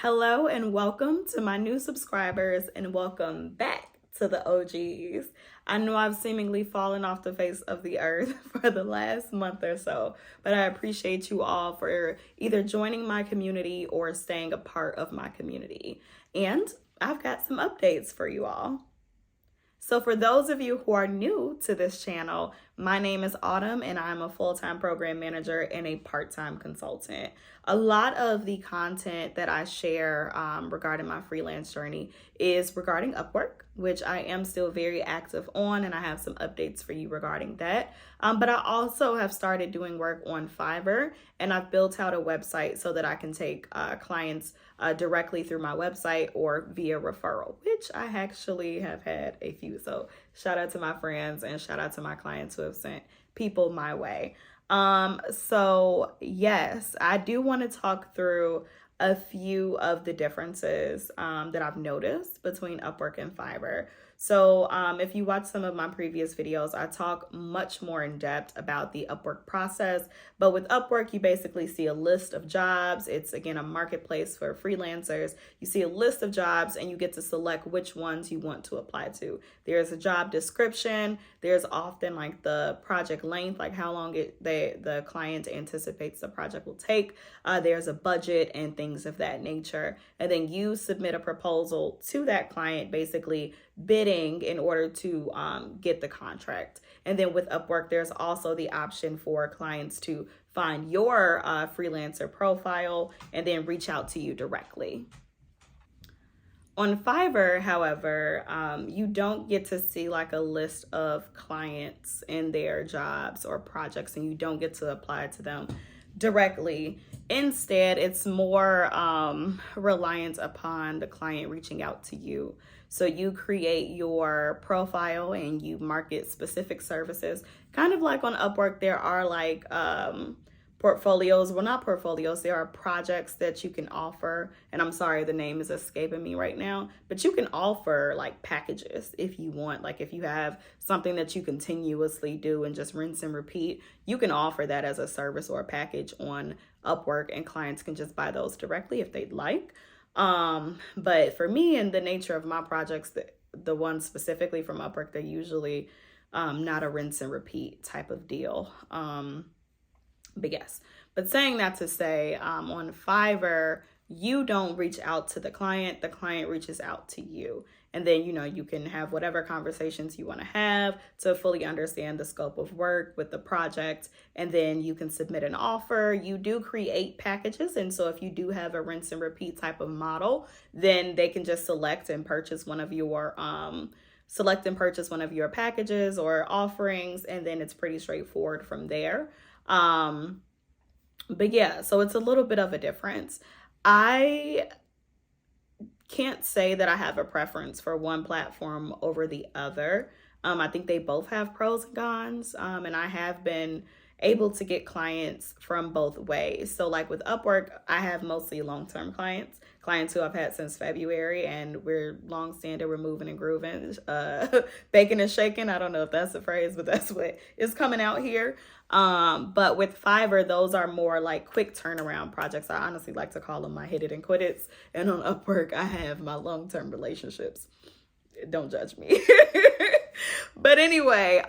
Hello and welcome to my new subscribers and welcome back to the OGs. I know I've seemingly fallen off the face of the earth for the last month or so, but I appreciate you all for either joining my community or staying a part of my community. And I've got some updates for you all. So for those of you who are new to this channel, my name is Autumn and I'm a full-time program manager and a part-time consultant. A lot of the content that I share regarding my freelance journey is regarding UpWork, which I am still very active on, and I have some updates for you regarding that. But I also have started doing work on Fiverr, and I've built out a website so that I can take clients directly through my website or via referral, which I actually have had a few. So shout out to my friends and shout out to my clients who have sent people my way. So yes, I do want to talk through a few of the differences that I've noticed between UpWork and Fiverr. So if you watch some of my previous videos, I talk much more in depth about the UpWork process. But with UpWork, you basically see a list of jobs. It's, again, a marketplace for freelancers. You see a list of jobs and you get to select which ones you want to apply to. There's a job description. There's often like the project length, like how long the client anticipates the project will take. There's a budget and things of that nature. And then you submit a proposal to that client, basically bidding in order to get the contract. And then with UpWork, there's also the option for clients to find your freelancer profile and then reach out to you directly. On Fiverr, however, you don't get to see like a list of clients and their jobs or projects, and you don't get to apply to them directly. Instead, it's more reliant upon the client reaching out to you. So you create your profile and you market specific services. Kind of like on UpWork, there are like portfolios. Well, not portfolios. There are projects that you can offer. And I'm sorry, the name is escaping me right now. But you can offer like packages if you want. Like if you have something that you continuously do and just rinse and repeat, you can offer that as a service or a package on UpWork, and clients can just buy those directly if they'd like. But for me and the nature of my projects, the ones specifically from UpWork, they're usually not a rinse and repeat type of deal. But yes, but saying that to say, on Fiverr, you don't reach out to the client reaches out to you. And then, you can have whatever conversations you want to have to fully understand the scope of work with the project. And then you can submit an offer. You do create packages. And so if you do have a rinse and repeat type of model, then they can just select and purchase one of your packages or offerings. And then it's pretty straightforward from there. But yeah, so it's a little bit of a difference. I can't say that I have a preference for one platform over the other. I think they both have pros and cons, and I have been able to get clients from both ways. So like with UpWork, I have mostly long-term clients who I've had since February, and we're long-standing, we're moving and grooving, baking and shaking. I don't know if that's a phrase, but that's what is coming out here. But with Fiverr, those are more like quick turnaround projects. I honestly like to call them my hit it and quit it. And on UpWork, I have my long-term relationships. Don't judge me. But anyway,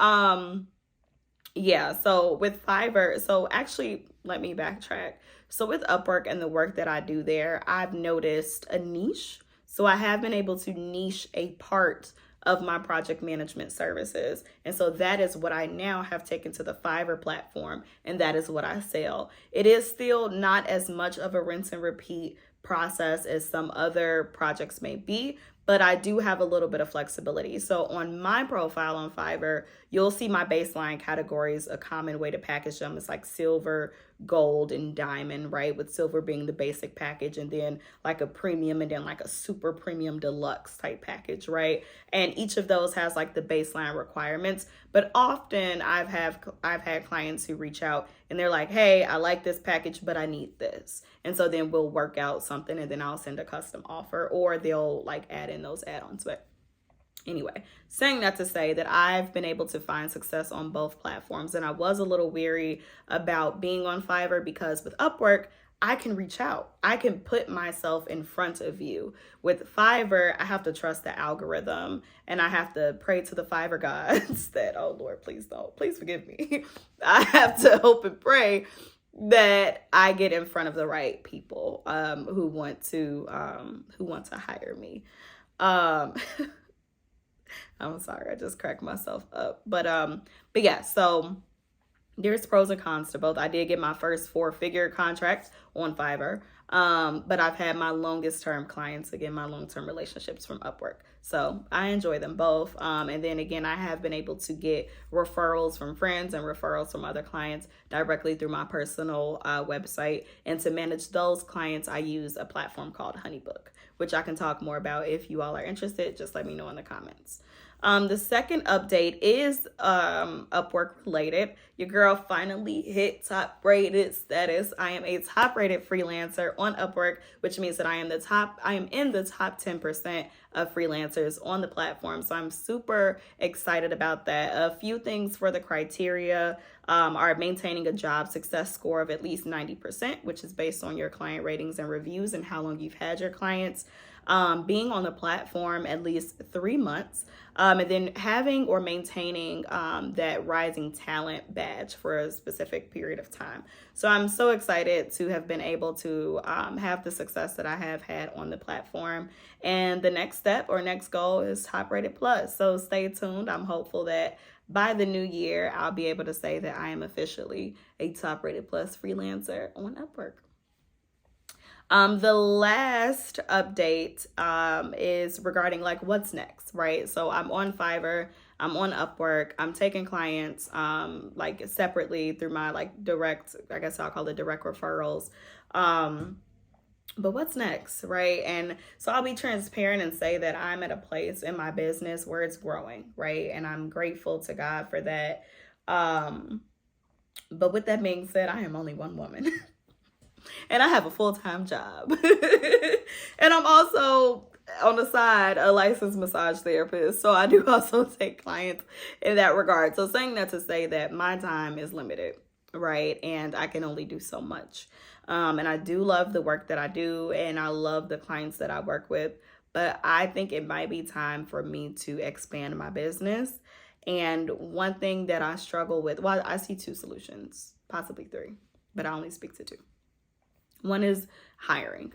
yeah, so with Fiverr, so actually, let me backtrack. So with UpWork and the work that I do there, I've noticed a niche. So I have been able to niche a part of my project management services. And so that is what I now have taken to the Fiverr platform, and that is what I sell. It is still not as much of a rinse and repeat process as some other projects may be, but I do have a little bit of flexibility. So on my profile on Fiverr, you'll see my baseline categories. A common way to package them is like silver, gold, and diamond, right? With silver being the basic package, and then like a premium, and then like a super premium deluxe type package, right? And each of those has like the baseline requirements. But often I've had clients who reach out and they're like, hey, I like this package, but I need this. And so then we'll work out something, and then I'll send a custom offer, or they'll like add in those add-ons. But anyway, saying that to say that I've been able to find success on both platforms, and I was a little weary about being on Fiverr because with UpWork, I can reach out. I can put myself in front of you. With Fiverr, I have to trust the algorithm, and I have to pray to the Fiverr gods that, oh Lord, please don't, please forgive me. I have to hope and pray that I get in front of the right people who want to hire me. I'm sorry, I just cracked myself up. But yeah, so there's pros and cons to both. I did get my first 4-figure contract on Fiverr, but I've had my longest term clients, again, my long-term relationships from UpWork. So I enjoy them both. And then again, I have been able to get referrals from friends and referrals from other clients directly through my personal website. And to manage those clients, I use a platform called Honeybook, which I can talk more about. If you all are interested, just let me know in the comments. The second update is UpWork related. Your girl finally hit top rated status. I am a top rated freelancer on UpWork, which means that I am in the top 10% of freelancers on the platform. So I'm super excited about that. A few things for the criteria are maintaining a job success score of at least 90%, which is based on your client ratings and reviews and how long you've had your clients. Being on the platform at least 3 months, and then having or maintaining that rising talent badge for a specific period of time. So I'm so excited to have been able to have the success that I have had on the platform. And the next step or next goal is Top Rated Plus. So stay tuned. I'm hopeful that by the new year, I'll be able to say that I am officially a Top Rated Plus freelancer on UpWork. The last update is regarding like what's next, right? So I'm on Fiverr, I'm on UpWork, I'm taking clients like separately through my like direct, I guess I'll call it direct referrals. But what's next, right? And so I'll be transparent and say that I'm at a place in my business where it's growing, right? And I'm grateful to God for that. But with that being said, I am only one woman. And I have a full-time job. And I'm also, on the side, a licensed massage therapist. So I do also take clients in that regard. So saying that to say that my time is limited, right? And I can only do so much. And I do love the work that I do, and I love the clients that I work with. But I think it might be time for me to expand my business. And one thing that I struggle with, well, I see 2 solutions, possibly 3, but I only speak to 2. One is hiring.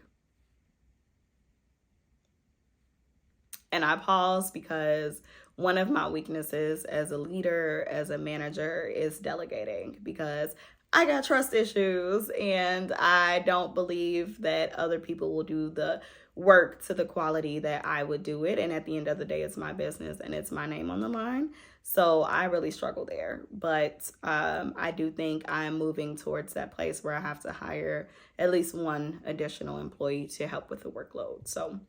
And I pause because one of my weaknesses as a leader, as a manager, is delegating, because I got trust issues and I don't believe that other people will do the work to the quality that I would do it. And at the end of the day, it's my business and it's my name on the line. So I really struggle there. But I do think I'm moving towards that place where I have to hire at least one additional employee to help with the workload. So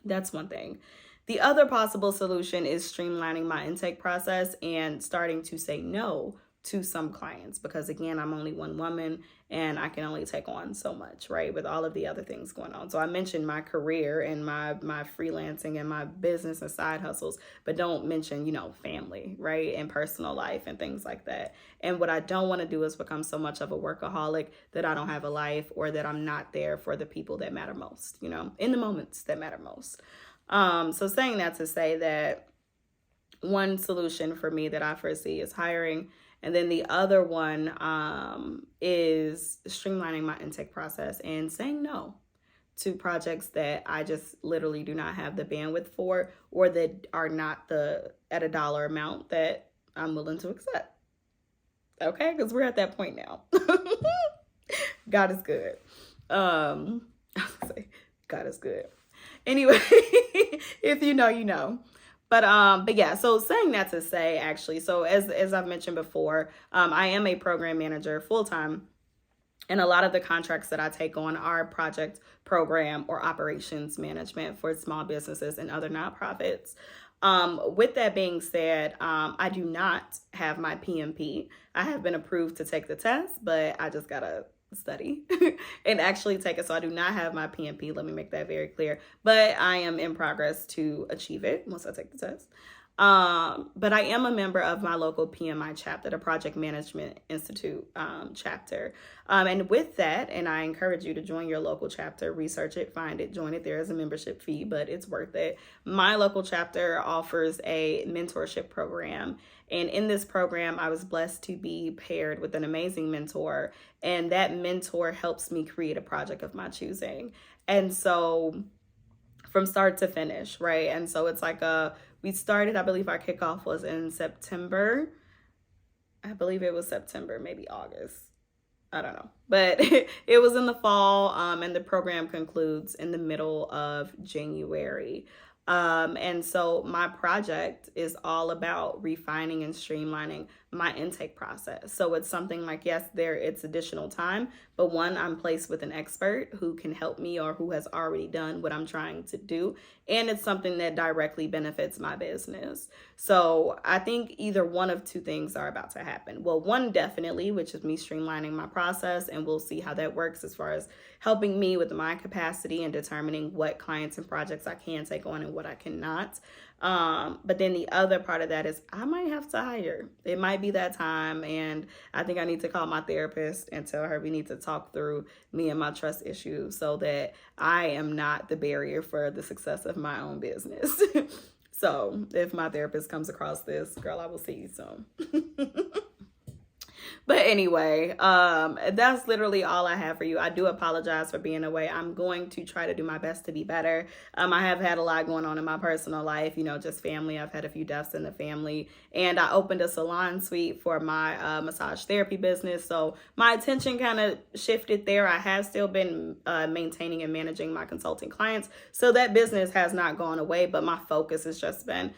that's one thing. The other possible solution is streamlining my intake process and starting to say no to some clients, because again, I'm only one woman and I can only take on so much, right? With all of the other things going on. So I mentioned my career and my freelancing and my business and side hustles, but don't mention, family, right? And personal life and things like that. And what I don't want to do is become so much of a workaholic that I don't have a life, or that I'm not there for the people that matter most, in the moments that matter most. So saying that to say that one solution for me that I foresee is hiring. And then the other one is streamlining my intake process and saying no to projects that I just literally do not have the bandwidth for, or that are not at a dollar amount that I'm willing to accept. Okay, because we're at that point now. God is good. I was gonna say, God is good. Anyway, if you know, you know. But yeah, so saying that to say, actually, so as I've mentioned before, I am a program manager full-time, and a lot of the contracts that I take on are project, program, or operations management for small businesses and other nonprofits. With that being said, I do not have my PMP. I have been approved to take the test, but I just gotta study and actually take it. So I do not have my PMP. Let me make that very clear. But I am in progress to achieve it once I take the test. But I am a member of my local PMI chapter, the Project Management Institute chapter. And with that, and I encourage you to join your local chapter, research it, find it, join it. There is a membership fee, but it's worth it. My local chapter offers a mentorship program. And in this program, I was blessed to be paired with an amazing mentor. And that mentor helps me create a project of my choosing. And so from start to finish, right? And so it's like we started, I believe our kickoff was in September. I believe it was September, maybe August. I don't know. But it was in the fall, and the program concludes in the middle of January. And so my project is all about refining and streamlining my intake process. So it's something like, yes, it's additional time, but one, I'm placed with an expert who can help me or who has already done what I'm trying to do. And it's something that directly benefits my business. So I think either one of two things are about to happen. Well, one definitely, which is me streamlining my process, and we'll see how that works as far as helping me with my capacity and determining what clients and projects I can take on and what I cannot. But then the other part of that is I might have to hire. It might be that time, and I think I need to call my therapist and tell her we need to talk through me and my trust issues so that I am not the barrier for the success of my own business. So if my therapist comes across this, girl, I will see you soon. But anyway, that's literally all I have for you. I do apologize for being away. I'm going to try to do my best to be better. I have had a lot going on in my personal life, just family. I've had a few deaths in the family, and I opened a salon suite for my massage therapy business. So my attention kind of shifted there. I have still been maintaining and managing my consulting clients. So that business has not gone away, but my focus has just been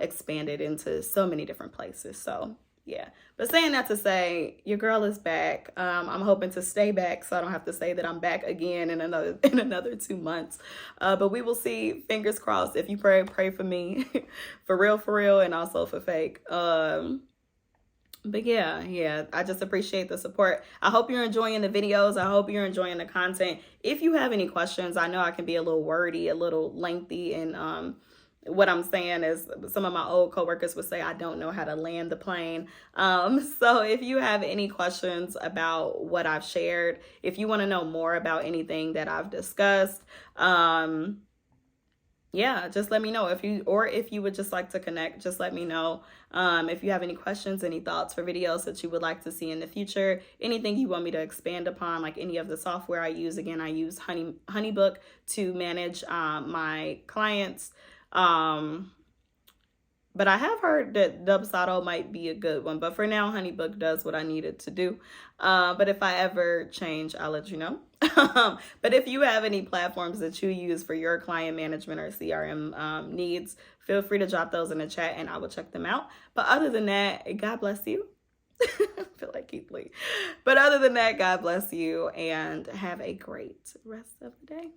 expanded into so many different places. So yeah, but saying that to say, your girl is back. I'm hoping to stay back so I don't have to say that I'm back again in another 2 months. But we will see. Fingers crossed. If you pray for me, for real, and also for fake. But yeah, I just appreciate the support. I hope you're enjoying the videos. I hope you're enjoying the content. If you have any questions, I know I can be a little wordy, a little lengthy, and what I'm saying is some of my old coworkers would say, I don't know how to land the plane. So if you have any questions about what I've shared, if you want to know more about anything that I've discussed, yeah, just let me know. If you would just like to connect, just let me know. If you have any questions, any thoughts for videos that you would like to see in the future, anything you want me to expand upon, like any of the software I use. Again, I use HoneyBook to manage my clients. But I have heard that Dubsado might be a good one, but for now, HoneyBook does what I need it to do. But if I ever change, I'll let you know. But if you have any platforms that you use for your client management or CRM needs, feel free to drop those in the chat and I will check them out. But other than that, God bless you. I feel like Keith Lee. But other than that, God bless you and have a great rest of the day.